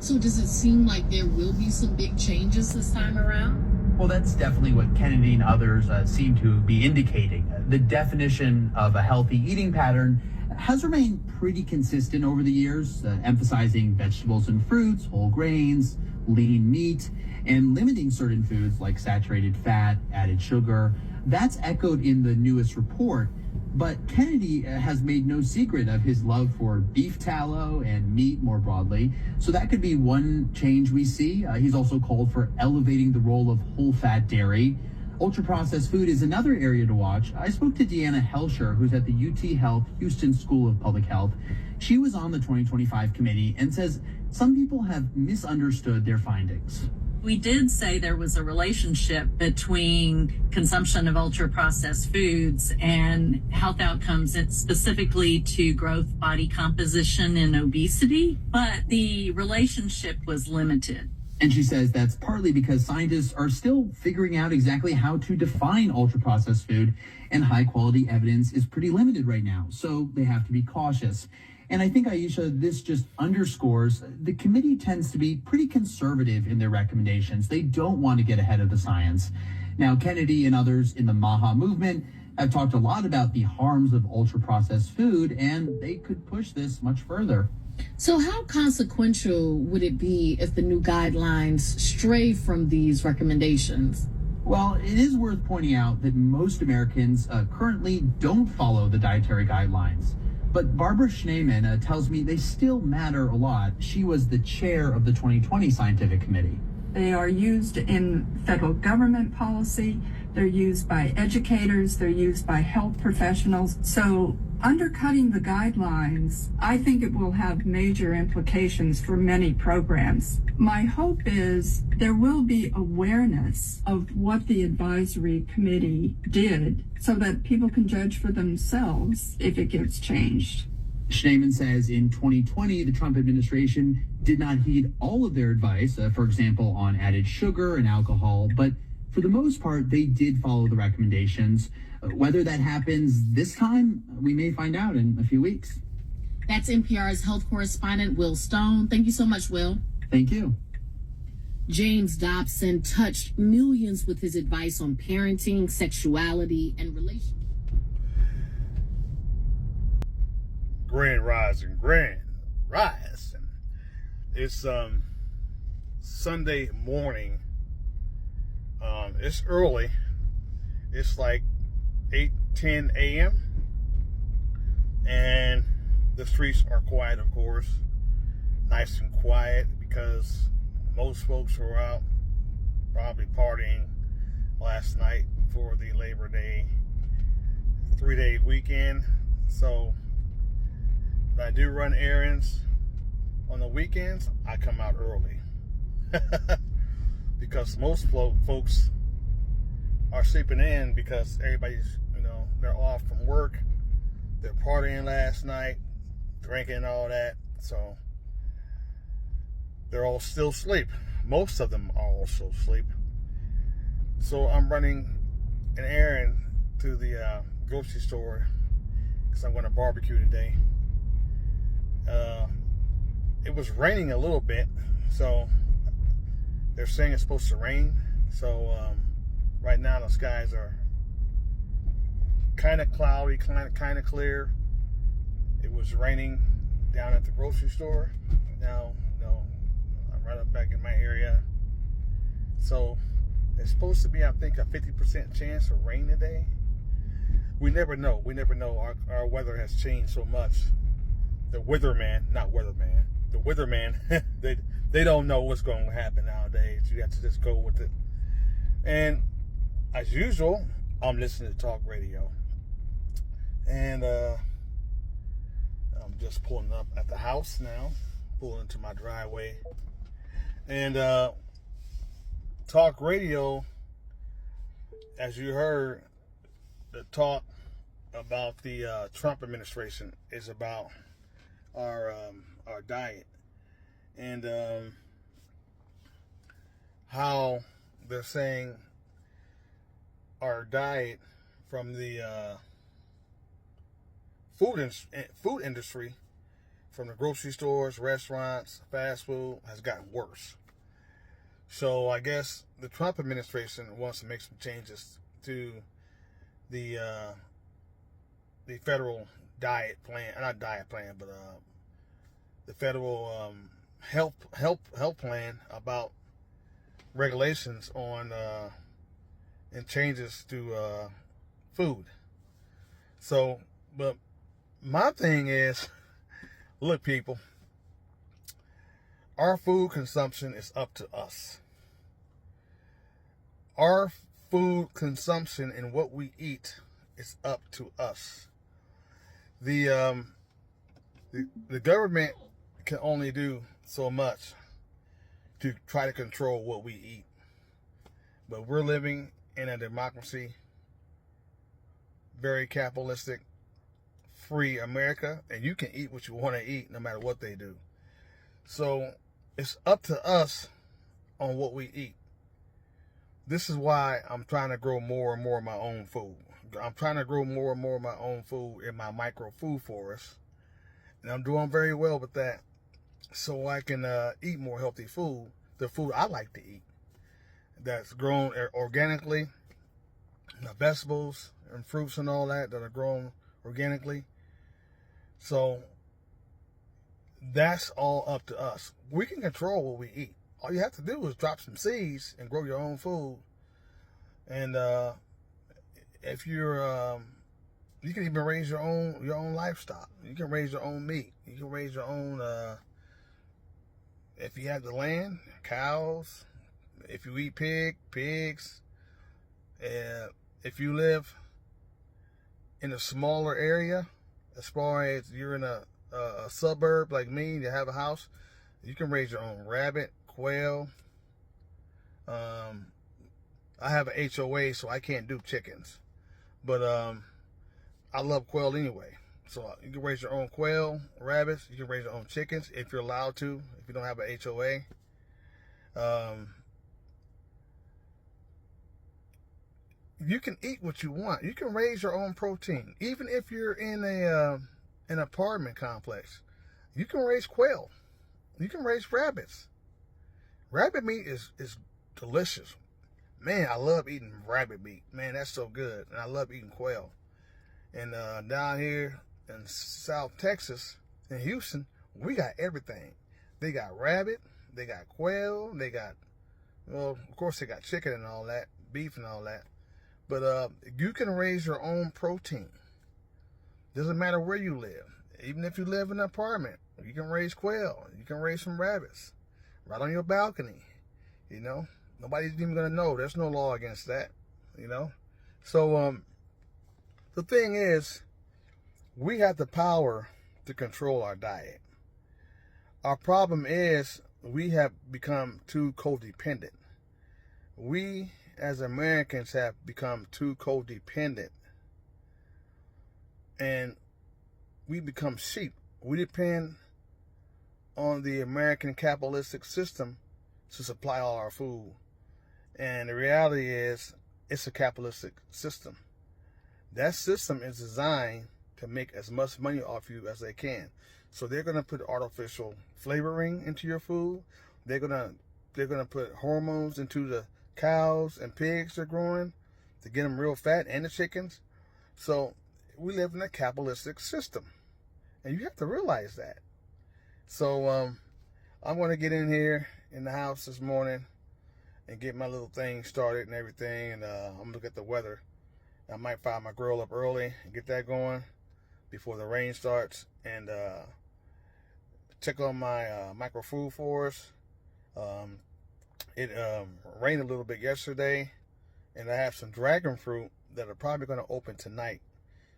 So does it seem like there will be some big changes this time around? Well, that's definitely what Kennedy and others seem to be indicating. The definition of a healthy eating pattern has remained pretty consistent over the years, emphasizing vegetables and fruits, whole grains, lean meat, and limiting certain foods like saturated fat, added sugar. That's echoed in the newest report. But Kennedy has made no secret of his love for beef tallow and meat more broadly. So that could be one change we see. He's also called for elevating the role of whole fat dairy. Ultra processed food is another area to watch. I spoke to Deanna Helsher, who's at the UT Health Houston School of Public Health. She was on the 2025 committee and says some people have misunderstood their findings. We did say there was a relationship between consumption of ultra-processed foods and health outcomes, specifically to growth, body composition, and obesity, but the relationship was limited. And she says that's partly because scientists are still figuring out exactly how to define ultra-processed food, and high-quality evidence is pretty limited right now, so they have to be cautious. And I think, Aisha, this just underscores the committee tends to be pretty conservative in their recommendations. They don't want to get ahead of the science. Now, Kennedy and others in the MAHA movement have talked a lot about the harms of ultra-processed food, and they could push this much further. So how consequential would it be if the new guidelines stray from these recommendations? Well, it is worth pointing out that most Americans currently don't follow the dietary guidelines. But Barbara Schneemann tells me they still matter a lot. She was the chair of the 2020 Scientific Committee. They are used in federal government policy. They're used by educators. They're used by health professionals. So undercutting the guidelines, I think it will have major implications for many programs. My hope is there will be awareness of what the advisory committee did so that people can judge for themselves if it gets changed. Schneemann says in 2020, the Trump administration did not heed all of their advice, for example, on added sugar and alcohol, but for the most part, they did follow the recommendations. Whether that happens this time, we may find out in a few weeks. That's NPR's health correspondent, Will Stone. Thank you so much, Will. Thank you. James Dobson touched millions with his advice on parenting, sexuality, and relationships. Grand Rising. It's Sunday morning. It's early. It's like 8:10 a.m. and the streets are quiet, of course. Nice and quiet because most folks were out probably partying last night for the Labor Day 3-day weekend. So when I do run errands on the weekends, I come out early because most folks are sleeping in because everybody's, they're off from work. They're partying last night, drinking and all that. So they're all still asleep. Most of them are also asleep. So I'm running an errand to the grocery store because I'm going to barbecue today. It was raining a little bit, so they're saying it's supposed to rain. So right now the skies are kind of cloudy, kind of clear. It was raining down at the grocery store. Now, I'm right up back in my area. So it's supposed to be, I think, a 50% chance of rain today. We never know. Our weather has changed so much. The weatherman, they don't know what's going to happen nowadays. You have to just go with it. And as usual, I'm listening to talk radio. And I'm just pulling up at the house now, pulling into my driveway. And talk radio, as you heard, the talk about the Trump administration is about our diet and how they're saying our diet from the food industry from the grocery stores, restaurants, fast food has gotten worse. So I guess the Trump administration wants to make some changes to the federal diet plan, not diet plan, but the federal health plan about regulations on and changes to food. So, but my thing is, look, people, our food consumption is up to us. Our food consumption and what we eat is up to us. The government can only do so much to try to control what we eat. But we're living in a democracy, very capitalistic, free America, and you can eat what you want to eat no matter what they do. So it's up to us on what we eat. This is why I'm trying to grow more and more of my own food. I'm trying to grow more and more of my own food in my micro food forest. And I'm doing very well with that. So I can eat more healthy food, the food I like to eat, that's grown organically, the vegetables and fruits and all that are grown organically. So that's all up to us. We can control what we eat. All you have to do is drop some seeds and grow your own food. And if you're, you can even raise your own livestock. You can raise your own meat. You can raise your own, if you have the land, cows. If you eat pigs. If you live in a smaller area, as far as you're in a suburb like me, you have a house, you can raise your own rabbit, quail. I have an HOA, so I can't do chickens, but I love quail anyway. So you can raise your own quail, rabbits. You can raise your own chickens if you're allowed to. If you don't have an HOA, you can eat what you want. You can raise your own protein, even if you're in an apartment complex. You can raise quail. You can raise rabbits. Rabbit meat is delicious. Man, I love eating rabbit meat. Man, that's so good. And I love eating quail. And down here in South Texas, in Houston, we got everything. They got rabbit, they got quail, they got, well, of course they got chicken and all that, beef and all that. But you can raise your own protein. Doesn't matter where you live. Even if you live in an apartment, you can raise quail. You can raise some rabbits right on your balcony. You know, nobody's even going to know. There's no law against that, you know. So the thing is, we have the power to control our diet. Our problem is we have become too codependent. We as Americans have become too codependent. And we become sheep. We depend on the American capitalistic system to supply all our food. And the reality is, it's a capitalistic system. That system is designed to make as much money off you as they can. So they're going to put artificial flavoring into your food. They're going to put hormones into the cows and pigs they're growing to get them real fat, and the chickens. So we live in a capitalistic system, and you have to realize that. So I'm going to get in here in the house this morning and get my little thing started and everything, and I'm going to look at the weather. I might fire my grill up early and get that going before the rain starts, and check on my micro food forest. It rained a little bit yesterday, and I have some dragon fruit that are probably going to open tonight.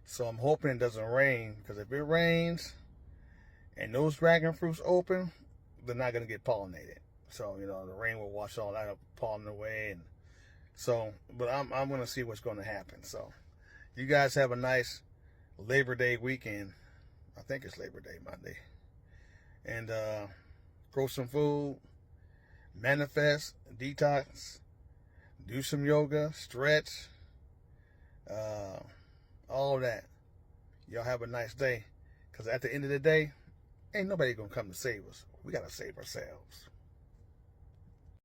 So I'm hoping it doesn't rain, because if it rains and those dragon fruits open, they're not going to get pollinated. So, you know, the rain will wash all that pollen away. And so, but I'm going to see what's going to happen. So you guys have a nice Labor Day weekend. I think it's Labor Day Monday. And grow some food, manifest, detox, do some yoga, stretch, all that. Y'all have a nice day. Because at the end of the day, ain't nobody gonna come to save us. We gotta save ourselves.